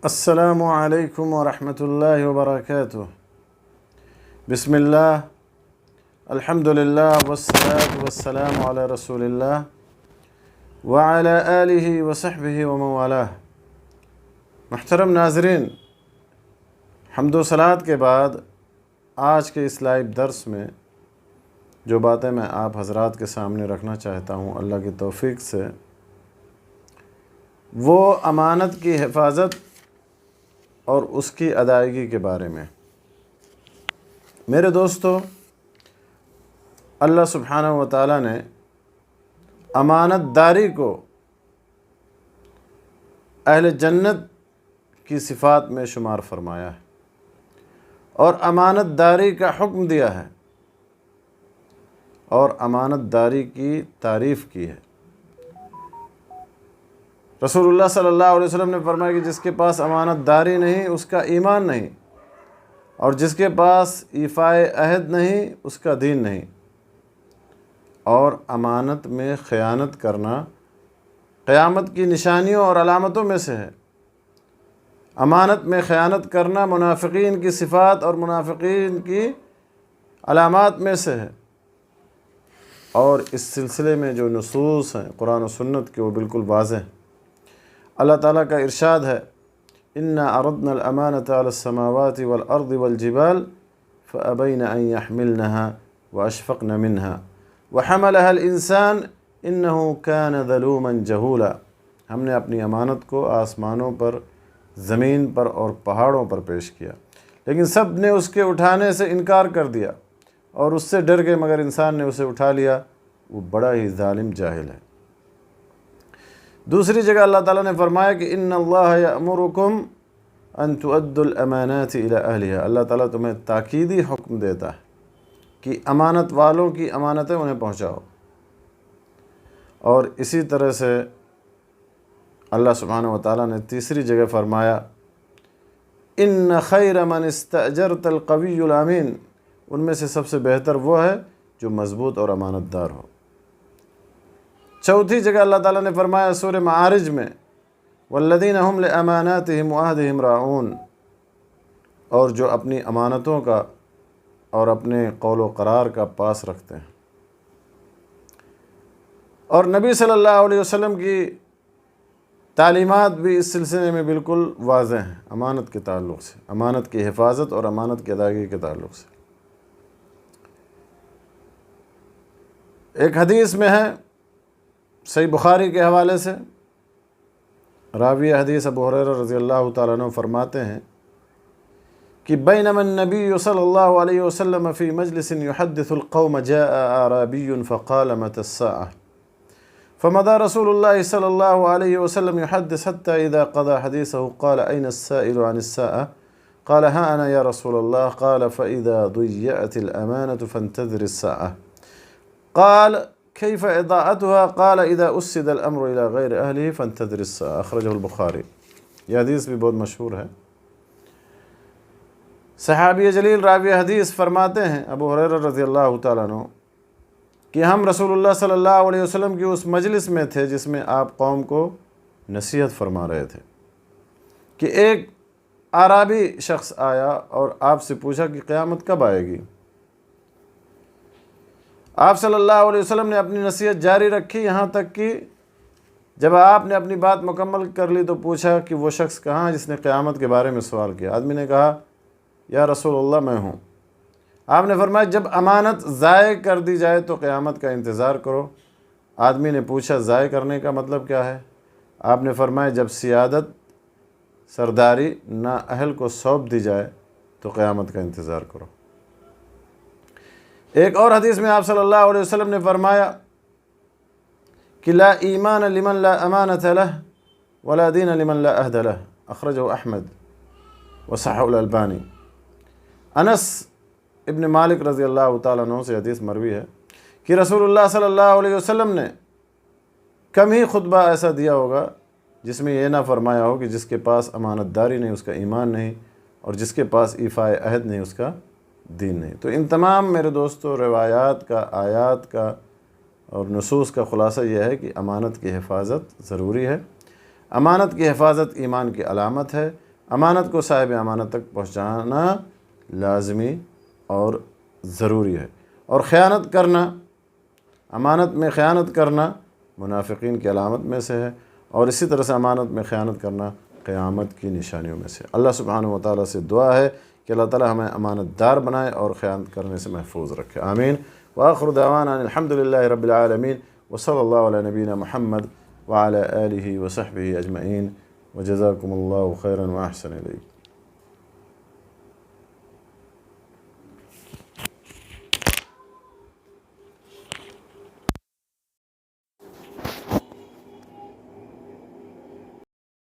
السلام علیکم ورحمۃ اللہ وبرکاتہ۔ بسم اللہ، الحمد للہ والصلاة والسلام علی رسول اللہ وعلی آلہ وصحبہ ومن والاه۔ محترم ناظرین، حمد و صلوات کے بعد آج کے اس لائیو درس میں جو باتیں میں آپ حضرات کے سامنے رکھنا چاہتا ہوں اللہ کی توفیق سے، وہ امانت کی حفاظت اور اس کی ادائیگی کے بارے میں۔ میرے دوستو، اللہ سبحانہ و تعالیٰ نے امانت داری کو اہل جنت کی صفات میں شمار فرمایا ہے اور امانت داری کا حکم دیا ہے اور امانت داری کی تعریف کی ہے۔ رسول اللہ صلی اللہ علیہ وسلم نے فرمایا کہ جس کے پاس امانت داری نہیں اس کا ایمان نہیں، اور جس کے پاس ایفائے عہد نہیں اس کا دین نہیں۔ اور امانت میں خیانت کرنا قیامت کی نشانیوں اور علامتوں میں سے ہے۔ امانت میں خیانت کرنا منافقین کی صفات اور منافقین کی علامات میں سے ہے، اور اس سلسلے میں جو نصوص ہیں قرآن و سنت کے وہ بالکل واضح ہیں۔ اللہ تعالیٰ کا ارشاد ہے، اِنَّا عَرَضْنَا الْأَمَانَةَ عَلَى السَّمَاوَاتِ وَالْأَرْضِ وَالْجِبَالِ فَأَبَيْنَ أَن يَحْمِلْنَهَا وَأَشْفَقْنَ مِنْهَا وَحَمَلَهَا الْإِنسَانُ إِنَّهُ كَانَ ظَلُومًا جَهُولًا۔ ہم نے اپنی امانت کو آسمانوں پر، زمین پر اور پہاڑوں پر پیش کیا، لیکن سب نے اس کے اٹھانے سے انکار کر دیا اور اس سے ڈر گئے، مگر انسان نے اسے اٹھا لیا، وہ بڑا ہی ظالم جاہل ہے۔ دوسری جگہ اللہ تعالیٰ نے فرمایا کہ ان اللہ یأمرکم ان تؤدوا الامانات الی اہلہا۔ اللہ تعالیٰ تمہیں تاکیدی حکم دیتا ہے کہ امانت والوں کی امانتیں انہیں پہنچاؤ۔ اور اسی طرح سے اللہ سبحانہ و تعالیٰ نے تیسری جگہ فرمایا ان خیر من استأجرت القوی الامین۔ ان میں سے سب سے بہتر وہ ہے جو مضبوط اور امانت دار ہو۔ چوتھی جگہ اللہ تعالیٰ نے فرمایا سورہ معارج میں والذین هم لأماناتهم وعہدهم راعون، اور جو اپنی امانتوں کا اور اپنے قول و قرار کا پاس رکھتے ہیں۔ اور نبی صلی اللہ علیہ وسلم کی تعلیمات بھی اس سلسلے میں بالکل واضح ہیں، امانت کے تعلق سے، امانت کی حفاظت اور امانت کی ادائیگی کے تعلق سے۔ ایک حدیث میں ہے صحیح بخاری کے حوالے سے، راوی حدیث ابو ہریرہ رضی اللہ تعالیٰ عنہ فرماتے ہیں کہ بینما النبی صلی اللہ علیہ وسلم فی مجلس یحدث القوم جاء اعرابی فقال متى الساعة فمضى رسول الله صلی اللہ علیہ وسلم يحدث حتى اذا قضى حدیثه قال اين السائل عن الساعة قال ها انا یا رسول اللہ قال فاذا ضيعت الامانة فانتظر الساعة قال كيف اضاعتها قال اذا اسد الامر الى غیر اہلہ فانتظر الساعة اخرجہ البخاری۔ یہ حدیث بھی بہت مشہور ہے۔ صحابی جلیل راوی حدیث فرماتے ہیں ابو ہریرہ رضی اللہ تعالیٰ عنہ کہ ہم رسول اللہ صلی اللہ علیہ وسلم کی اس مجلس میں تھے جس میں آپ قوم کو نصیحت فرما رہے تھے کہ ایک اعرابی شخص آیا اور آپ سے پوچھا کہ قیامت کب آئے گی۔ آپ صلی اللہ علیہ وسلم نے اپنی نصیحت جاری رکھی، یہاں تک کہ جب آپ نے اپنی بات مکمل کر لی تو پوچھا کہ وہ شخص کہاں جس نے قیامت کے بارے میں سوال کیا۔ آدمی نے کہا یا رسول اللہ میں ہوں۔ آپ نے فرمایا جب امانت ضائع کر دی جائے تو قیامت کا انتظار کرو۔ آدمی نے پوچھا ضائع کرنے کا مطلب کیا ہے؟ آپ نے فرمایا جب سیادت، سرداری نااہل کو سونپ دی جائے تو قیامت کا انتظار کرو۔ ایک اور حدیث میں آپ صلی اللہ علیہ وسلم نے فرمایا کہ لا ایمان لمن لا امانت لہ ولا دین لمن لا عہد لہ، اخرجہ احمد وصححہ الالبانی۔ انس ابن مالک رضی اللہ تعالیٰ عنہ سے حدیث مروی ہے کہ رسول اللہ صلی اللہ علیہ وسلم نے کم ہی خطبہ ایسا دیا ہوگا جس میں یہ نہ فرمایا ہو کہ جس کے پاس امانت داری نہیں اس کا ایمان نہیں، اور جس کے پاس ایفائے عہد نہیں اس کا دین نہیں۔ تو ان تمام میرے دوستو روایات کا، آیات کا اور نصوص کا خلاصہ یہ ہے کہ امانت کی حفاظت ضروری ہے۔ امانت کی حفاظت ایمان کی علامت ہے۔ امانت کو صاحب امانت تک پہنچانا لازمی اور ضروری ہے۔ اور خیانت کرنا، امانت میں خیانت کرنا منافقین کی علامت میں سے ہے، اور اسی طرح سے امانت میں خیانت کرنا قیامت کی نشانیوں میں سے۔ اللہ سبحانہ و تعالیٰ سے دعا ہے کہ اللہ تعالیٰ ہمیں امانت دار بنائے اور خیانت کرنے سے محفوظ رکھے، آمین۔ وآخر دعوانا الحمد للہ رب العالمین، وصلی اللہ علی نبینا محمد وعلی آلہ وصحبہ اجمعین، وجزاکم اللہ خیرا واحسن الیکم۔